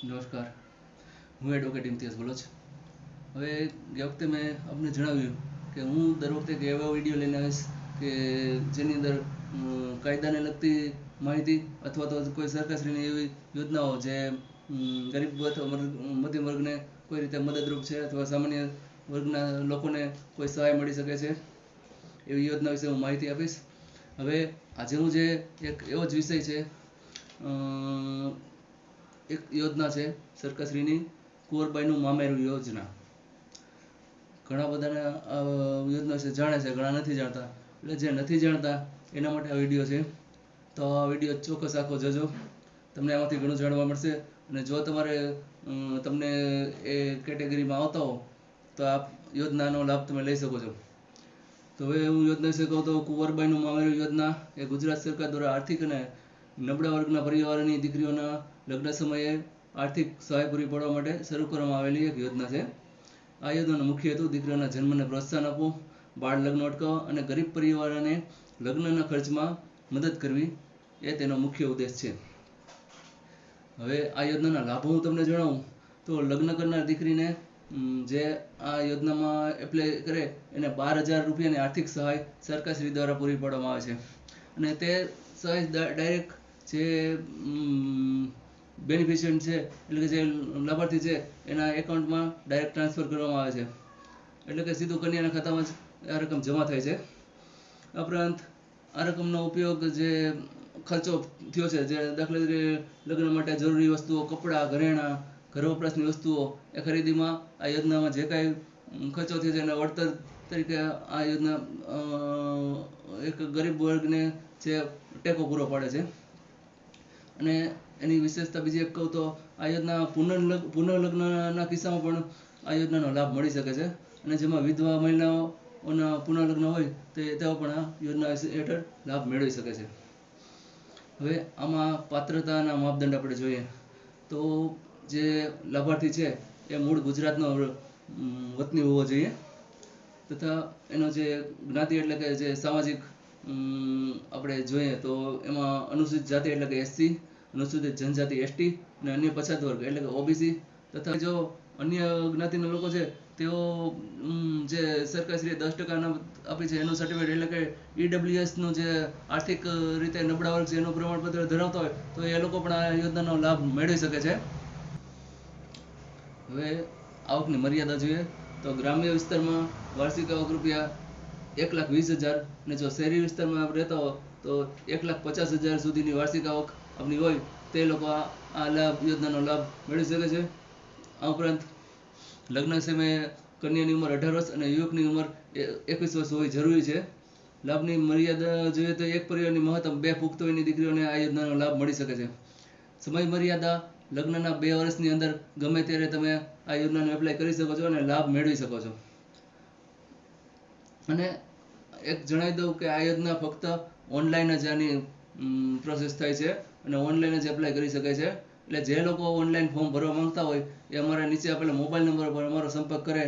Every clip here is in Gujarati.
નમસ્કાર, હું એડવોકેટ ઇમ્તિયાઝ બોલું છું. હવે ગયા વખતે મેં આપને જણાવ્યું કે હું દર વખતે એક એવા વિડીયો લઈને આવીશ કે જેની અંદર કાયદાને લગતી માહિતી અથવા તો કોઈ સરકારશ્રીની એવી યોજનાઓ જે ગરીબ અથવા મધ્યમ વર્ગને કોઈ રીતે મદદરૂપ છે અથવા સામાન્ય વર્ગના લોકોને કોઈ સહાય મળી શકે છે એવી યોજના વિશે હું માહિતી આપીશ. હવે આજે હું જે એક એવો જ વિષય છે, એક યોજના છે સરકારશ્રીની કુંવરબાઈનું મામેરું યોજના. ઘણા બધાને આ યોજના વિશે જાણે છે, ઘણા નથી જાણતા. એટલે જે નથી જાણતા એના માટે આ વિડીયો છે. તો આ વિડીયો ચોક્કસ આખો જોજો, તમને આમાંથી ઘણું જાણવા મળશે. અને જો તમારે તમને એ કેટેગરીમાં આવતા હો તો આ યોજનાનો લાભ તમે લઈ શકો છો. તો હવે હું યોજના વિશે કહું તો કુંવરબાઈનું મામેરું યોજના એ ગુજરાત સરકાર દ્વારા આર્થિક અને નબળા વર્ગના પરિવારની દીકરીઓના લગ્ન સમયે આર્થિક સહાય પૂરી પાડવા માટે શરૂ કરવામાં આવેલી એક યોજના છે. આ યોજનાનો મુખ્ય હેતુ દીકરીઓના જન્મને પ્રોત્સાહન આપવું, બાળ લગ્ન અટકાવવા અને ગરીબ પરિવારોને લગ્નના ખર્ચમાં મદદ કરવી એ તેનો મુખ્ય ઉદ્દેશ છે. હવે આ યોજનાના લાભો હું તમને જણાવું તો લગ્ન કરનાર દીકરીને જે આ યોજનામાં એપ્લાય કરે એને 12,000 રૂપિયાની આર્થિક સહાય સરકારશ્રી દ્વારા પૂરી પાડવામાં આવે છે. અને તે સહાય ડાયરેક્ટ જે બેનિફિશિયન્ટ છે એટલે કે જે લાભાર્થી છે એના એકાઉન્ટમાં ડાયરેક્ટ ટ્રાન્સફર કરવામાં આવે છે. એટલે કે સીધું કન્યાના ખાતામાં જ આ રકમ જમા થાય છે. આ ઉપરાંત આ રકમનો ઉપયોગ જે ખર્ચો થયો છે, જે દાખલા તરીકે લગ્ન માટે જરૂરી વસ્તુઓ, કપડાં, ઘરેણાં, ઘર વપરાશની વસ્તુઓ એ ખરીદીમાં આ યોજનામાં જે કાંઈ ખર્ચો થયો છે એના વળતર તરીકે આ યોજના એક ગરીબ વર્ગને જે ટેકો પૂરો પાડે છે. અને એની વિશેષતા બીજી એક કહું તો આ યોજના પુનઃલગ્નના કિસ્સામાં પણ આ યોજનાનો લાભ મળી શકે છે. અને જેમાં વિધવા મહિલાઓના પુનઃલગ્ન હોય તેઓ પણ આ યોજના હેઠળ લાભ મેળવી શકે છે. હવે આમાં પાત્રતાના માપદંડ આપણે જોઈએ તો જે લાભાર્થી છે એ મૂળ ગુજરાતનો વતની હોવો જોઈએ તથા એનો જે જ્ઞાતિ એટલે કે જે સામાજિક આપણે જોઈએ તો એમાં અનુસૂચિત જાતિ એટલે કે SC, અનુસૂચિત જનજાતિ ST અને અન્ય પછાત વર્ગ એટલે કે OBC તથા જો અન્ય જ્ઞાતિના લોકો છે તેઓ જે સરકારશ્રીએ 10% આપી છે એનું સર્ટિફિકેટ એટલે કે EWS નું જે આર્થિક રીતે નબળા વર્ગ છે એનું પ્રમાણપત્ર ધરાવતા હોય તો એ લોકો પણ આ યોજનાનો લાભ મેળવી શકે છે. હવે આવકની મર્યાદા જોઈએ તો ગ્રામ્ય વિસ્તારમાં વાર્ષિક આવક રૂપિયા 1,20,000 અને જો શહેરી વિસ્તારમાં રહેતા હો તો 1,50,000 સુધીની વાર્ષિક આવક આપણી હોય તે લોકો આ યોજનાનો લાભ મેળવી શકે છે. આ ઉપરાંત લગ્ન સમયે કન્યાની ઉંમર 18 વર્ષ અને યુવકની ઉંમર 21 વર્ષ હોવી જરૂરી છે. લાભની મર્યાદા જોઈએ તો એક પરિવારની મહત્તમ 2 પુખ્ત વયની દીકરીઓને આ યોજનાનો લાભ મળી શકે છે. સમય મર્યાદા લગ્નના 2 વર્ષની અંદર ગમે ત્યારે તમે આ યોજનાનો એપ્લાય કરી શકો છો અને લાભ મેળવી શકો છો. અને એક જણાવી દઉં કે આ યોજના ફક્ત ઓનલાઈન જ આની પ્રોસેસ થાય છે અને ઓનલાઈન જ એપ્લાય કરી શકાય છે. એટલે જે લોકો ઓનલાઈન ફોર્મ ભરવા માંગતા હોય એ અમારા નીચે આપેલા મોબાઈલ નંબર પર અમારો સંપર્ક કરે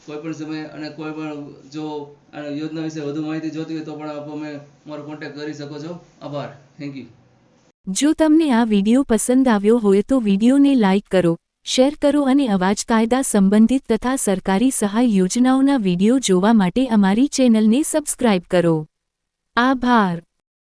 કોઈ પણ સમયે. અને કોઈ પણ જો આ યોજના વિશે વધુ માહિતી જોતી હોય તો પણ તમે અમારો કોન્ટેક્ટ કરી શકો છો. આભાર. Thank you. જો તમને આ વિડિયો પસંદ આવ્યો હોય તો વિડિયોને લાઇક કરો, શેર કરો અને અવાજ કાયદા સંબંધિત તથા સરકારી સહાય યોજનાઓના વિડિયો જોવા માટે અમારી ચેનલને સબસ્ક્રાઇબ કરો. આભાર.